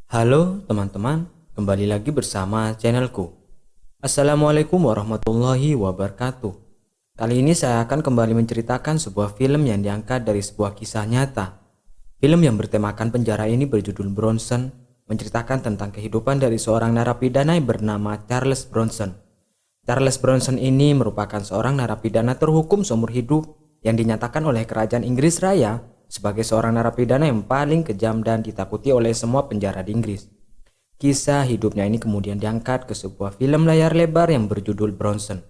Halo teman-teman, kembali lagi bersama channelku. Assalamualaikum warahmatullahi wabarakatuh. Kali ini saya akan kembali menceritakan sebuah film yang diangkat dari sebuah kisah nyata. Film yang bertemakan penjara ini berjudul Bronson, menceritakan tentang kehidupan dari seorang narapidana yang bernama Charles Bronson. Charles Bronson ini merupakan seorang narapidana terhukum seumur hidup yang dinyatakan oleh kerajaan Inggris Raya sebagai seorang narapidana yang paling kejam dan ditakuti oleh semua penjara di Inggris. Kisah hidupnya ini kemudian diangkat ke sebuah film layar lebar yang berjudul Bronson.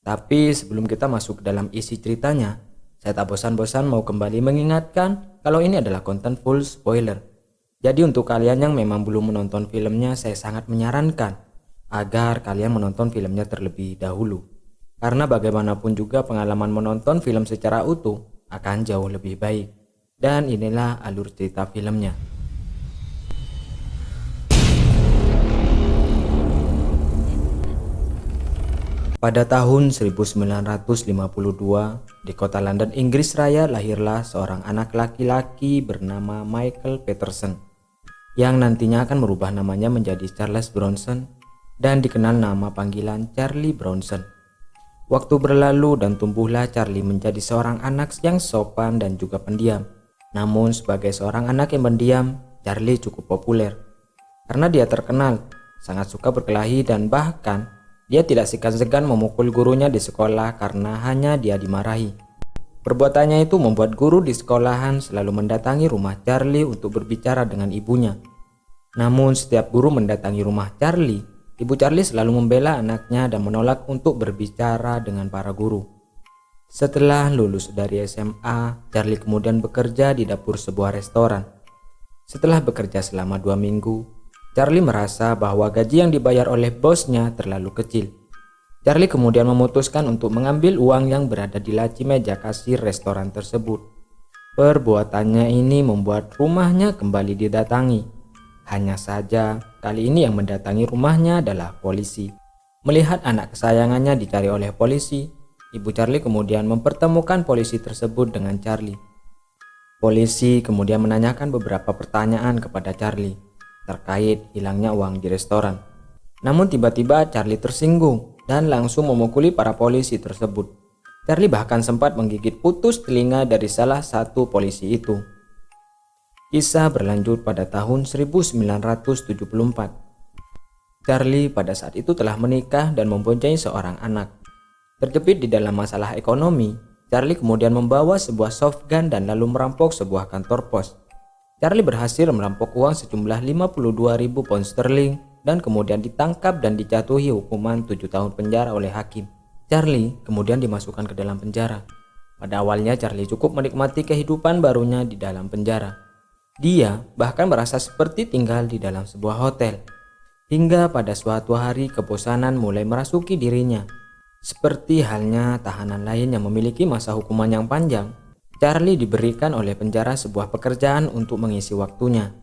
Tapi sebelum kita masuk ke dalam isi ceritanya, saya tak bosan-bosan mau kembali mengingatkan kalau ini adalah konten full spoiler. Jadi untuk kalian yang memang belum menonton filmnya, saya sangat menyarankan agar kalian menonton filmnya terlebih dahulu. Karena bagaimanapun juga pengalaman menonton film secara utuh akan jauh lebih baik. Dan inilah alur cerita filmnya. Pada tahun 1952, di kota London, Inggris Raya, lahirlah seorang anak laki-laki bernama Michael Patterson, yang nantinya akan merubah namanya menjadi Charles Bronson dan dikenal nama panggilan Charlie Bronson. Waktu berlalu dan tumbuhlah Charlie menjadi seorang anak yang sopan dan juga pendiam. Namun sebagai seorang anak yang pendiam, Charlie cukup populer. Karena dia terkenal, sangat suka berkelahi dan bahkan dia tidak segan-segan memukul gurunya di sekolah karena hanya dia dimarahi. Perbuatannya itu membuat guru di sekolahan selalu mendatangi rumah Charlie untuk berbicara dengan ibunya. Namun setiap guru mendatangi rumah Charlie, Ibu Charlie selalu membela anaknya dan menolak untuk berbicara dengan para guru. Setelah lulus dari SMA, Charlie kemudian bekerja di dapur sebuah restoran. Setelah bekerja selama 2 minggu, Charlie merasa bahwa gaji yang dibayar oleh bosnya terlalu kecil. Charlie kemudian memutuskan untuk mengambil uang yang berada di laci meja kasir restoran tersebut. Perbuatannya ini membuat rumahnya kembali didatangi. Hanya saja, kali ini yang mendatangi rumahnya adalah polisi. Melihat anak kesayangannya dicari oleh polisi, Ibu Charlie kemudian mempertemukan polisi tersebut dengan Charlie. Polisi kemudian menanyakan beberapa pertanyaan kepada Charlie terkait hilangnya uang di restoran. Namun tiba-tiba Charlie tersinggung dan langsung memukuli para polisi tersebut. Charlie bahkan sempat menggigit putus telinga dari salah satu polisi itu. Kisah berlanjut pada tahun 1974. Charlie pada saat itu telah menikah dan mempunyai seorang anak. Terjepit di dalam masalah ekonomi, Charlie kemudian membawa sebuah shotgun dan lalu merampok sebuah kantor pos. Charlie berhasil merampok uang sejumlah 52.000 pound sterling dan kemudian ditangkap dan dijatuhi hukuman 7 tahun penjara oleh hakim. Charlie kemudian dimasukkan ke dalam penjara. Pada awalnya Charlie cukup menikmati kehidupan barunya di dalam penjara. Dia bahkan merasa seperti tinggal di dalam sebuah hotel. Hingga pada suatu hari kebosanan mulai merasuki dirinya. Seperti halnya tahanan lain yang memiliki masa hukuman yang panjang, Charlie diberikan oleh penjara sebuah pekerjaan untuk mengisi waktunya.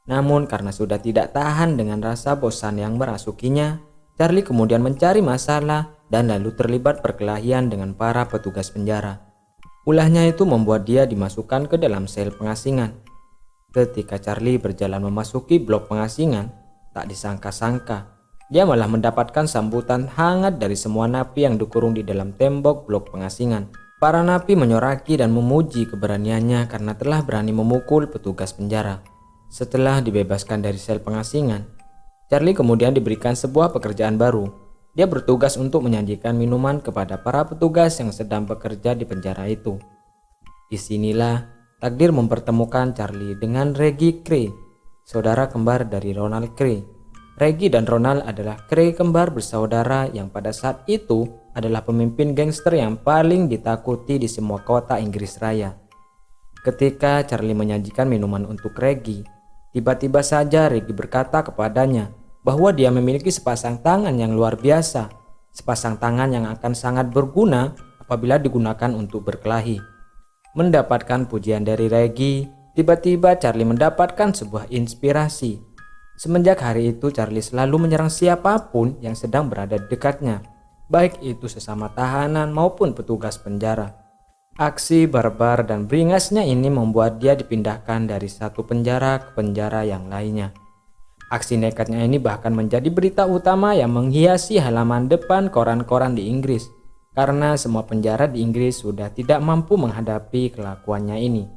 Namun karena sudah tidak tahan dengan rasa bosan yang merasukinya, Charlie kemudian mencari masalah dan lalu terlibat perkelahian dengan para petugas penjara. Ulahnya itu membuat dia dimasukkan ke dalam sel pengasingan. Ketika Charlie berjalan memasuki blok pengasingan, tak disangka-sangka, dia malah mendapatkan sambutan hangat dari semua napi yang dikurung di dalam tembok blok pengasingan. Para napi menyoraki dan memuji keberaniannya karena telah berani memukul petugas penjara. Setelah dibebaskan dari sel pengasingan, Charlie kemudian diberikan sebuah pekerjaan baru. Dia bertugas untuk menyajikan minuman kepada para petugas yang sedang bekerja di penjara itu. Disinilah takdir mempertemukan Charlie dengan Reggie Cray, saudara kembar dari Ronald Cray. Reggie dan Ronald adalah Cray kembar bersaudara yang pada saat itu adalah pemimpin gangster yang paling ditakuti di semua kota Inggris Raya. Ketika Charlie menyajikan minuman untuk Reggie, tiba-tiba saja Reggie berkata kepadanya bahwa dia memiliki sepasang tangan yang luar biasa, sepasang tangan yang akan sangat berguna apabila digunakan untuk berkelahi. Mendapatkan pujian dari Reggie, tiba-tiba Charlie mendapatkan sebuah inspirasi. Semenjak hari itu Charlie selalu menyerang siapapun yang sedang berada di dekatnya, baik itu sesama tahanan maupun petugas penjara. Aksi barbar dan beringasnya ini membuat dia dipindahkan dari satu penjara ke penjara yang lainnya. Aksi nekatnya ini bahkan menjadi berita utama yang menghiasi halaman depan koran-koran di Inggris, karena semua penjara di Inggris sudah tidak mampu menghadapi kelakuannya ini.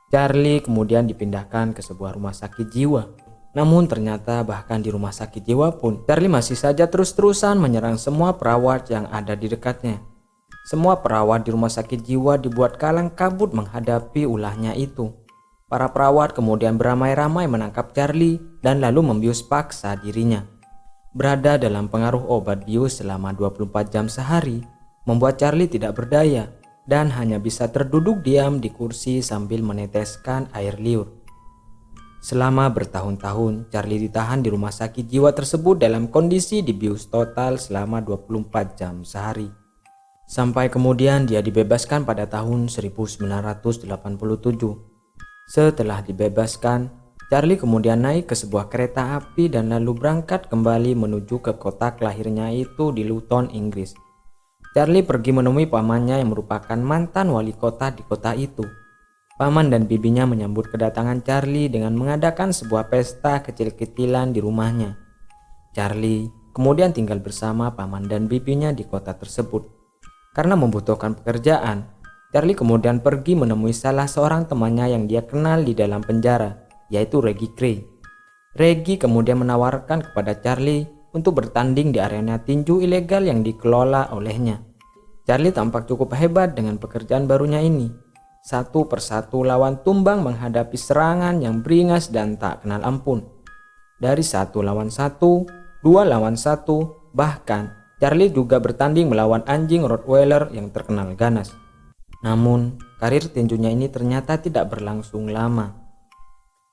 Charlie kemudian dipindahkan ke sebuah rumah sakit jiwa. Namun ternyata bahkan di rumah sakit jiwa pun, Charlie masih saja terus-terusan menyerang semua perawat yang ada di dekatnya. Semua perawat di rumah sakit jiwa dibuat kalang kabut menghadapi ulahnya itu. Para perawat kemudian beramai-ramai menangkap Charlie dan lalu membius paksa dirinya. Berada dalam pengaruh obat bius selama 24 jam sehari membuat Charlie tidak berdaya dan hanya bisa terduduk diam di kursi sambil meneteskan air liur. Selama bertahun-tahun, Charlie ditahan di rumah sakit jiwa tersebut dalam kondisi dibius total selama 24 jam sehari. Sampai kemudian dia dibebaskan pada tahun 1987. Setelah dibebaskan, Charlie kemudian naik ke sebuah kereta api dan lalu berangkat kembali menuju ke kota kelahirnya itu di Luton, Inggris. Charlie pergi menemui pamannya yang merupakan mantan wali kota di kota itu. Paman dan bibinya menyambut kedatangan Charlie dengan mengadakan sebuah pesta kecil-kecilan di rumahnya. Charlie kemudian tinggal bersama paman dan bibinya di kota tersebut. Karena membutuhkan pekerjaan, Charlie kemudian pergi menemui salah seorang temannya yang dia kenal di dalam penjara, yaitu Reggie Gray. Reggie kemudian menawarkan kepada Charlie untuk bertanding di arena tinju ilegal yang dikelola olehnya. Charlie tampak cukup hebat dengan pekerjaan barunya ini. Satu persatu lawan tumbang menghadapi serangan yang beringas dan tak kenal ampun. Dari 1 lawan 1, 2 lawan 1, bahkan Charlie juga bertanding melawan anjing Rottweiler yang terkenal ganas. Namun, karir tinjunya ini ternyata tidak berlangsung lama.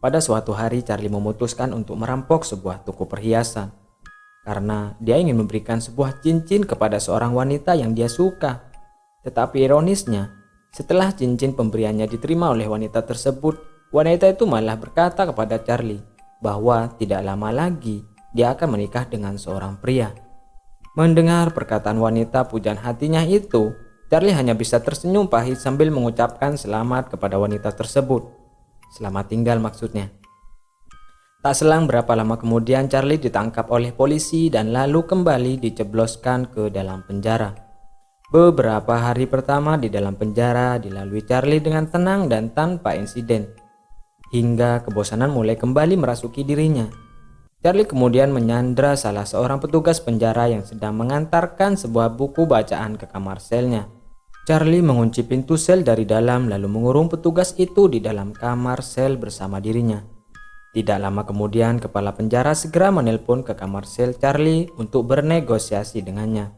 Pada suatu hari Charlie memutuskan untuk merampok sebuah toko perhiasan. Karena dia ingin memberikan sebuah cincin kepada seorang wanita yang dia suka. Tetapi ironisnya, setelah cincin pemberiannya diterima oleh wanita tersebut, wanita itu malah berkata kepada Charlie bahwa tidak lama lagi dia akan menikah dengan seorang pria. Mendengar perkataan wanita pujaan hatinya itu, Charlie hanya bisa tersenyum pahit sambil mengucapkan selamat kepada wanita tersebut. Selamat tinggal maksudnya. Tak selang berapa lama kemudian Charlie ditangkap oleh polisi dan lalu kembali dicebloskan ke dalam penjara. Beberapa hari pertama di dalam penjara dilalui Charlie dengan tenang dan tanpa insiden. Hingga kebosanan mulai kembali merasuki dirinya. Charlie kemudian menyandra salah seorang petugas penjara yang sedang mengantarkan sebuah buku bacaan ke kamar selnya. Charlie mengunci pintu sel dari dalam lalu mengurung petugas itu di dalam kamar sel bersama dirinya. Tidak lama kemudian kepala penjara segera menelpon ke kamar sel Charlie untuk bernegosiasi dengannya.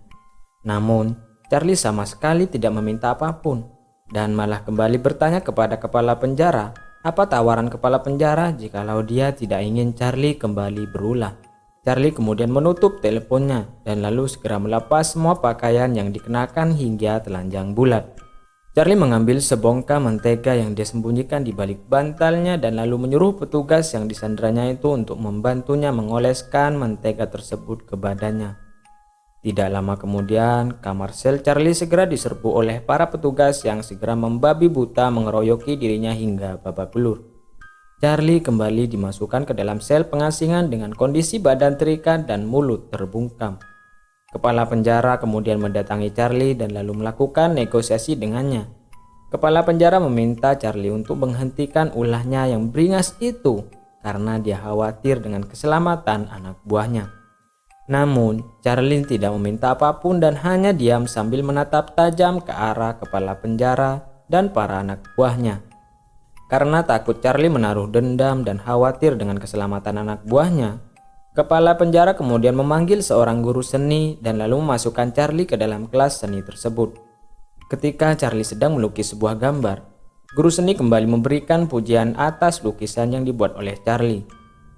Namun Charlie sama sekali tidak meminta apapun dan malah kembali bertanya kepada kepala penjara apa tawaran kepala penjara jikalau dia tidak ingin Charlie kembali berulah. Charlie kemudian menutup teleponnya dan lalu segera melepas semua pakaian yang dikenakan hingga telanjang bulat. Charlie mengambil sebongkah mentega yang dia sembunyikan di balik bantalnya dan lalu menyuruh petugas yang disandranya itu untuk membantunya mengoleskan mentega tersebut ke badannya. Tidak lama kemudian, kamar sel Charlie segera diserbu oleh para petugas yang segera membabi buta mengeroyoki dirinya hingga babak belur. Charlie kembali dimasukkan ke dalam sel pengasingan dengan kondisi badan terikat dan mulut terbungkam. Kepala penjara kemudian mendatangi Charlie dan lalu melakukan negosiasi dengannya. Kepala penjara meminta Charlie untuk menghentikan ulahnya yang beringas itu karena dia khawatir dengan keselamatan anak buahnya. Namun, Charlie tidak meminta apapun dan hanya diam sambil menatap tajam ke arah kepala penjara dan para anak buahnya. Karena takut Charlie menaruh dendam dan khawatir dengan keselamatan anak buahnya, kepala penjara kemudian memanggil seorang guru seni dan lalu memasukkan Charlie ke dalam kelas seni tersebut. Ketika Charlie sedang melukis sebuah gambar, guru seni kembali memberikan pujian atas lukisan yang dibuat oleh Charlie.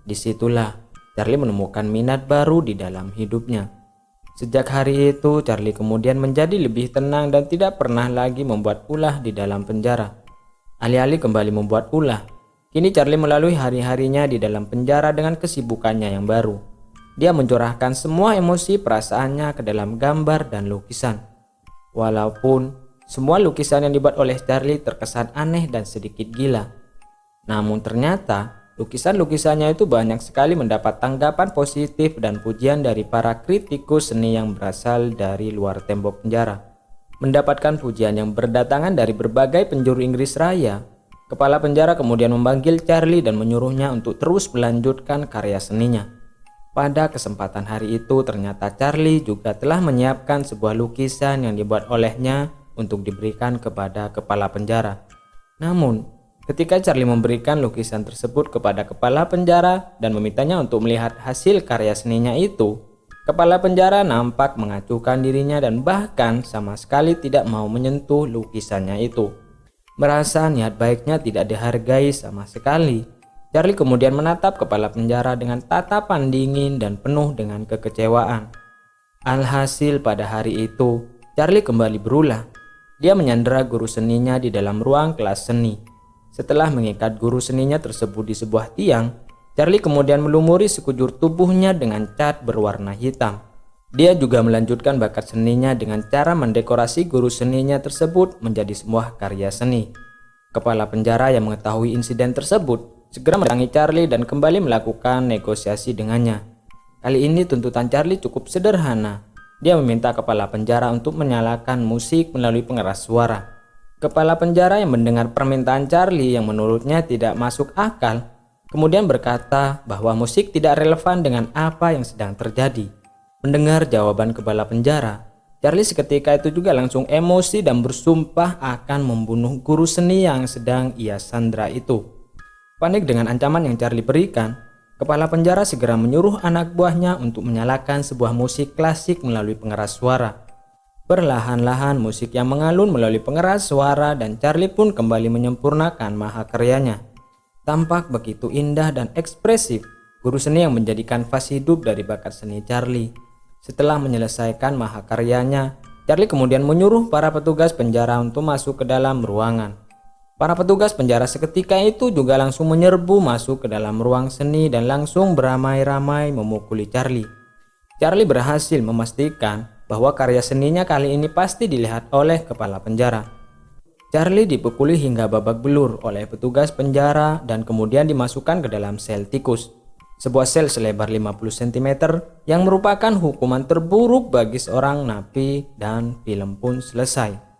Disitulah Charlie menemukan minat baru di dalam hidupnya. Sejak hari itu, Charlie kemudian menjadi lebih tenang dan tidak pernah lagi membuat ulah di dalam penjara. Alih-alih kembali membuat ulah, kini Charlie melalui hari-harinya di dalam penjara dengan kesibukannya yang baru. Dia mencurahkan semua emosi perasaannya ke dalam gambar dan lukisan. Walaupun semua lukisan yang dibuat oleh Charlie terkesan aneh dan sedikit gila, namun ternyata lukisan-lukisannya itu banyak sekali mendapat tanggapan positif dan pujian dari para kritikus seni yang berasal dari luar tembok penjara. Mendapatkan pujian yang berdatangan dari berbagai penjuru Inggris Raya, kepala penjara kemudian memanggil Charlie dan menyuruhnya untuk terus melanjutkan karya seninya. Pada kesempatan hari itu ternyata Charlie juga telah menyiapkan sebuah lukisan yang dibuat olehnya untuk diberikan kepada kepala penjara. Namun, ketika Charlie memberikan lukisan tersebut kepada kepala penjara dan memintanya untuk melihat hasil karya seninya itu, kepala penjara nampak mengacuhkan dirinya dan bahkan sama sekali tidak mau menyentuh lukisannya itu. Merasa niat baiknya tidak dihargai sama sekali, Charlie kemudian menatap kepala penjara dengan tatapan dingin dan penuh dengan kekecewaan. Alhasil pada hari itu, Charlie kembali berulah. Dia menyandera guru seninya di dalam ruang kelas seni. Setelah mengikat guru seninya tersebut di sebuah tiang, Charlie kemudian melumuri sekujur tubuhnya dengan cat berwarna hitam. Dia juga melanjutkan bakat seninya dengan cara mendekorasi guru seninya tersebut menjadi sebuah karya seni. Kepala penjara yang mengetahui insiden tersebut segera mendatangi Charlie dan kembali melakukan negosiasi dengannya. Kali ini tuntutan Charlie cukup sederhana. Dia meminta kepala penjara untuk menyalakan musik melalui pengeras suara. Kepala penjara yang mendengar permintaan Charlie yang menurutnya tidak masuk akal, kemudian berkata bahwa musik tidak relevan dengan apa yang sedang terjadi. Mendengar jawaban kepala penjara, Charlie seketika itu juga langsung emosi dan bersumpah akan membunuh guru seni yang sedang ia sandra itu. Panik dengan ancaman yang Charlie berikan, kepala penjara segera menyuruh anak buahnya untuk menyalakan sebuah musik klasik melalui pengeras suara. Perlahan-lahan musik yang mengalun melalui pengeras suara dan Charlie pun kembali menyempurnakan mahakaryanya. Tampak begitu indah dan ekspresif, guru seni yang menjadi kanvas hidup dari bakat seni Charlie. Setelah menyelesaikan mahakaryanya, Charlie kemudian menyuruh para petugas penjara untuk masuk ke dalam ruangan. Para petugas penjara seketika itu juga langsung menyerbu masuk ke dalam ruang seni dan langsung beramai-ramai memukuli Charlie. Charlie berhasil memastikan bahwa karya seninya kali ini pasti dilihat oleh kepala penjara. Charlie dipukuli hingga babak belur oleh petugas penjara dan kemudian dimasukkan ke dalam sel tikus. Sebuah sel selebar 50 cm yang merupakan hukuman terburuk bagi seorang napi, dan film pun selesai.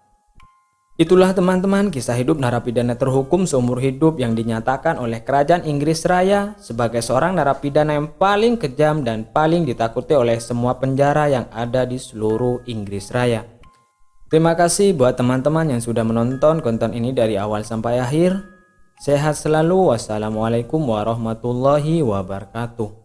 Itulah teman-teman kisah hidup narapidana terhukum seumur hidup yang dinyatakan oleh Kerajaan Inggris Raya sebagai seorang narapidana yang paling kejam dan paling ditakuti oleh semua penjara yang ada di seluruh Inggris Raya. Terima kasih buat teman-teman yang sudah menonton konten ini dari awal sampai akhir. Sehat selalu. Wassalamualaikum warahmatullahi wabarakatuh.